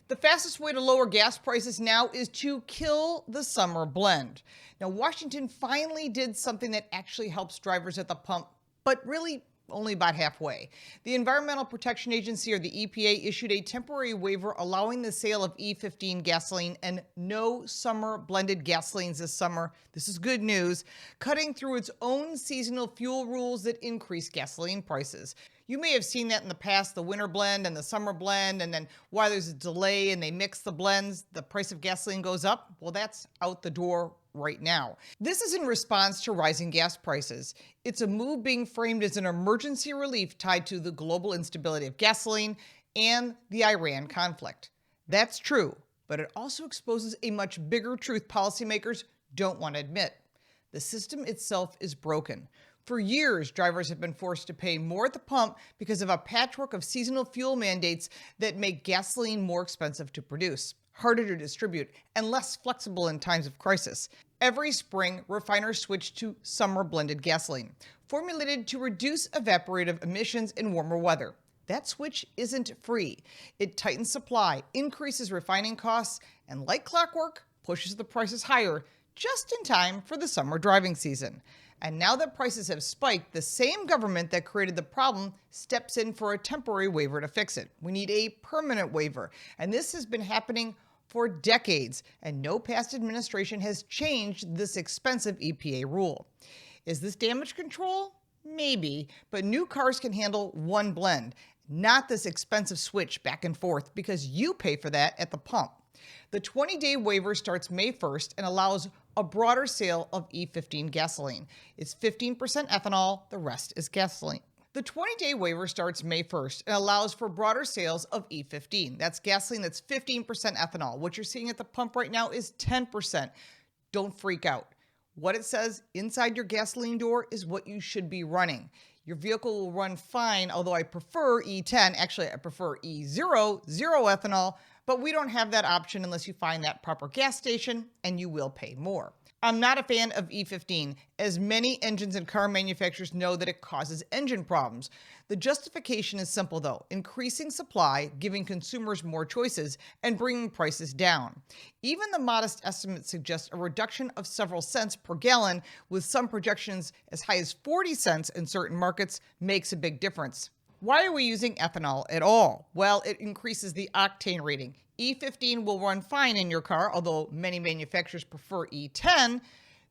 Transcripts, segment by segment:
The fastest way to lower gas prices now is to kill the summer blend. Now, Washington finally did something that actually helps drivers at the pump, but really only about halfway. The Environmental Protection Agency, or the EPA, issued a temporary waiver allowing the sale of E15 gasoline and no summer blended gasolines this summer. This is good news, cutting through its own seasonal fuel rules that increase gasoline prices. You may have seen that in the past, the winter blend and the summer blend, and then while there's a delay and they mix the blends, the price of gasoline goes up. Well, that's out the door right now. This is in response to rising gas prices. It's a move being framed as an emergency relief tied to the global instability of gasoline and the Iran conflict. That's true, but it also exposes a much bigger truth policymakers don't want to admit. The system itself is broken. For years, drivers have been forced to pay more at the pump because of a patchwork of seasonal fuel mandates that make gasoline more expensive to produce, harder to distribute, and less flexible in times of crisis. Every spring, refiners switch to summer blended gasoline, formulated to reduce evaporative emissions in warmer weather. That switch isn't free. It tightens supply, increases refining costs, and like clockwork, pushes the prices higher just in time for the summer driving season. And now that prices have spiked, the same government that created the problem steps in for a temporary waiver to fix it. We need a permanent waiver. And this has been happening for decades, and no past administration has changed this expensive EPA rule. Is this damage control? Maybe, but new cars can handle one blend, not this expensive switch back and forth, because you pay for that at the pump. The 20-day waiver starts May 1st and allows a broader sale of E15 gasoline. It's 15% ethanol, the rest is gasoline. The 20-day waiver starts May 1st and allows for broader sales of E15. That's gasoline that's 15% ethanol. What you're seeing at the pump right now is 10%. Don't freak out. What it says inside your gasoline door is what you should be running. Your vehicle will run fine, although I prefer E10. Actually, I prefer E0, zero ethanol, but we don't have that option unless you find that proper gas station, and you will pay more. I'm not a fan of E15, as many engines and car manufacturers know that it causes engine problems. The justification is simple though, increasing supply, giving consumers more choices, and bringing prices down. Even the modest estimates suggest a reduction of several cents per gallon, with some projections as high as 40 cents in certain markets, makes a big difference. Why are we using ethanol at all? Well, it increases the octane rating. E15 will run fine in your car, although many manufacturers prefer E10.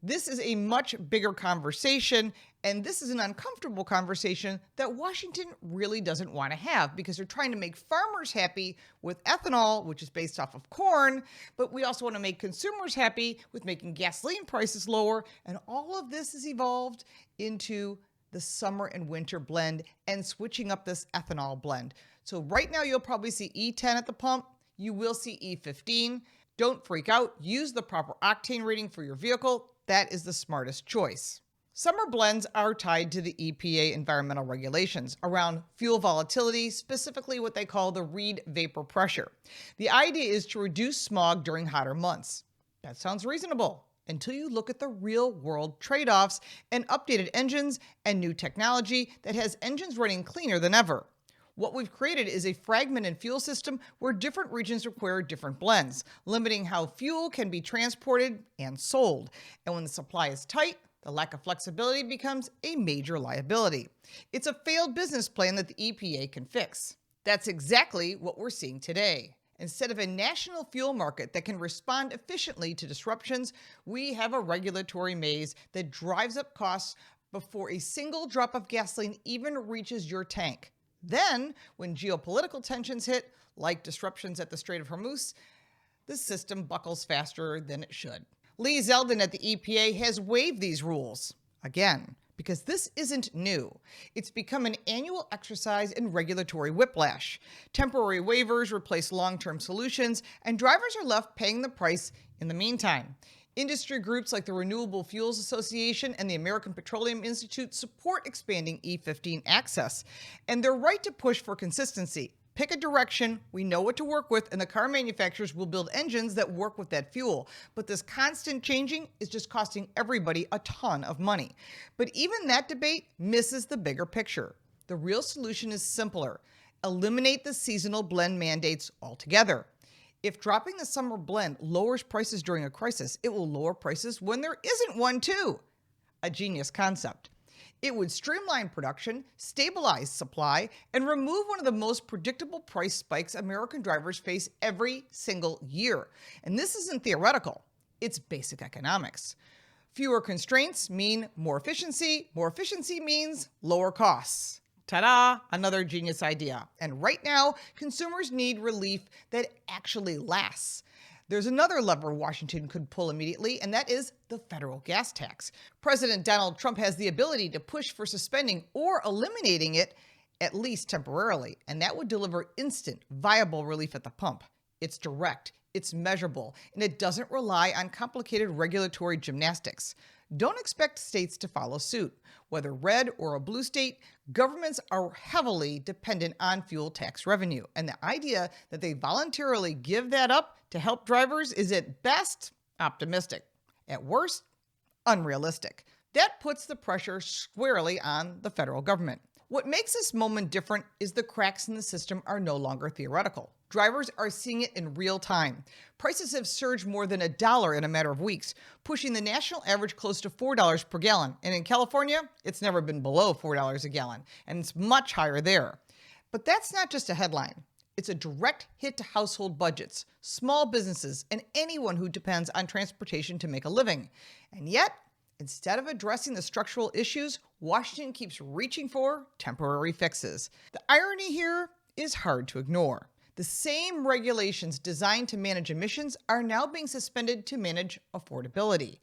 This is a much bigger conversation, and this is an uncomfortable conversation that Washington really doesn't want to have, because they're trying to make farmers happy with ethanol, which is based off of corn, but we also want to make consumers happy with making gasoline prices lower, and all of this has evolved into the summer and winter blend and switching up this ethanol blend. So right now you'll probably see E10 at the pump. You will see E15. Don't freak out. Use the proper octane rating for your vehicle. That is the smartest choice. Summer blends are tied to the EPA environmental regulations around fuel volatility, specifically what they call the Reid vapor pressure. The idea is to reduce smog during hotter months. That sounds reasonable until you look at the real-world trade-offs and updated engines and new technology that has engines running cleaner than ever. What we've created is a fragmented fuel system where different regions require different blends, limiting how fuel can be transported and sold. And when the supply is tight, the lack of flexibility becomes a major liability. It's a failed business plan that the EPA can fix. That's exactly what we're seeing today. Instead of a national fuel market that can respond efficiently to disruptions, we have a regulatory maze that drives up costs before a single drop of gasoline even reaches your tank. Then, when geopolitical tensions hit, like disruptions at the Strait of Hormuz, the system buckles faster than it should. Lee Zeldin at the EPA has waived these rules again, because this isn't new. It's become an annual exercise in regulatory whiplash. Temporary waivers replace long-term solutions, and drivers are left paying the price in the meantime. Industry groups like the Renewable Fuels Association and the American Petroleum Institute support expanding E15 access, and they're right to push for consistency. Pick a direction, we know what to work with, and the car manufacturers will build engines that work with that fuel. But this constant changing is just costing everybody a ton of money. But even that debate misses the bigger picture. The real solution is simpler. Eliminate the seasonal blend mandates altogether. If dropping the summer blend lowers prices during a crisis, it will lower prices when there isn't one too. A genius concept. It would streamline production, stabilize supply, and remove one of the most predictable price spikes American drivers face every single year. And this isn't theoretical, it's basic economics. Fewer constraints mean more efficiency. More efficiency means lower costs. Ta-da! Another genius idea. And right now, consumers need relief that actually lasts. There's another lever Washington could pull immediately, and that is the federal gas tax. President Donald Trump has the ability to push for suspending or eliminating it, at least temporarily, and that would deliver instant, viable relief at the pump. It's direct, it's measurable, and it doesn't rely on complicated regulatory gymnastics. Don't expect states to follow suit. Whether red or a blue state, governments are heavily dependent on fuel tax revenue. And the idea that they voluntarily give that up to help drivers is at best optimistic, at worst unrealistic. That puts the pressure squarely on the federal government. What makes this moment different is the cracks in the system are no longer theoretical. Drivers are seeing it in real time. Prices have surged more than $1 in a matter of weeks, pushing the national average close to $4 per gallon. And in California, it's never been below $4 a gallon, and it's much higher there. But that's not just a headline. It's a direct hit to household budgets, small businesses, and anyone who depends on transportation to make a living. And yet, instead of addressing the structural issues, Washington keeps reaching for temporary fixes. The irony here is hard to ignore. The same regulations designed to manage emissions are now being suspended to manage affordability.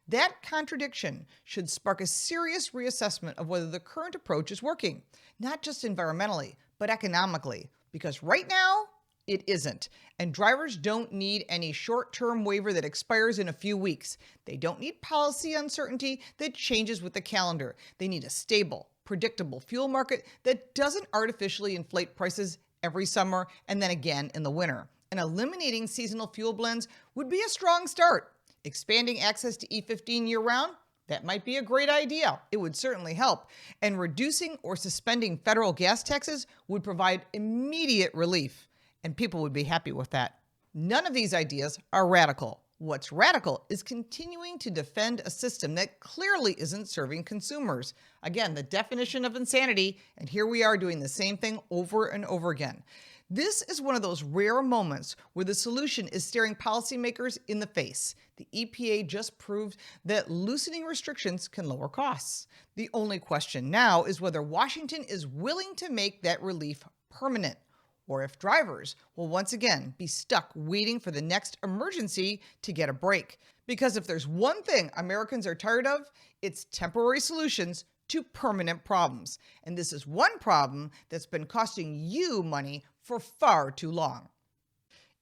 That contradiction should spark a serious reassessment of whether the current approach is working, not just environmentally, but economically, because right now, it isn't. And drivers don't need any short-term waiver that expires in a few weeks. They don't need policy uncertainty that changes with the calendar. They need a stable, predictable fuel market that doesn't artificially inflate prices every summer and then again in the winter. And eliminating seasonal fuel blends would be a strong start. Expanding access to E15 year-round? That might be a great idea. It would certainly help. And reducing or suspending federal gas taxes would provide immediate relief. And people would be happy with that. None of these ideas are radical. What's radical is continuing to defend a system that clearly isn't serving consumers. Again, the definition of insanity, and here we are doing the same thing over and over again. This is one of those rare moments where the solution is staring policymakers in the face. The EPA just proved that loosening restrictions can lower costs. The only question now is whether Washington is willing to make that relief permanent, or if drivers will once again be stuck waiting for the next emergency to get a break. Because if there's one thing Americans are tired of, it's temporary solutions to permanent problems. And this is one problem that's been costing you money for far too long.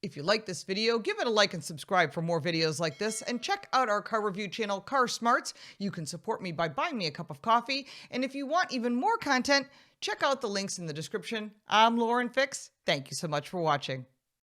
If you like this video, give it a like and subscribe for more videos like this, and check out our car review channel, Car Smarts. You can support me by buying me a cup of coffee, and if you want even more content, check out the links in the description. I'm Lauren Fix. Thank you so much for watching.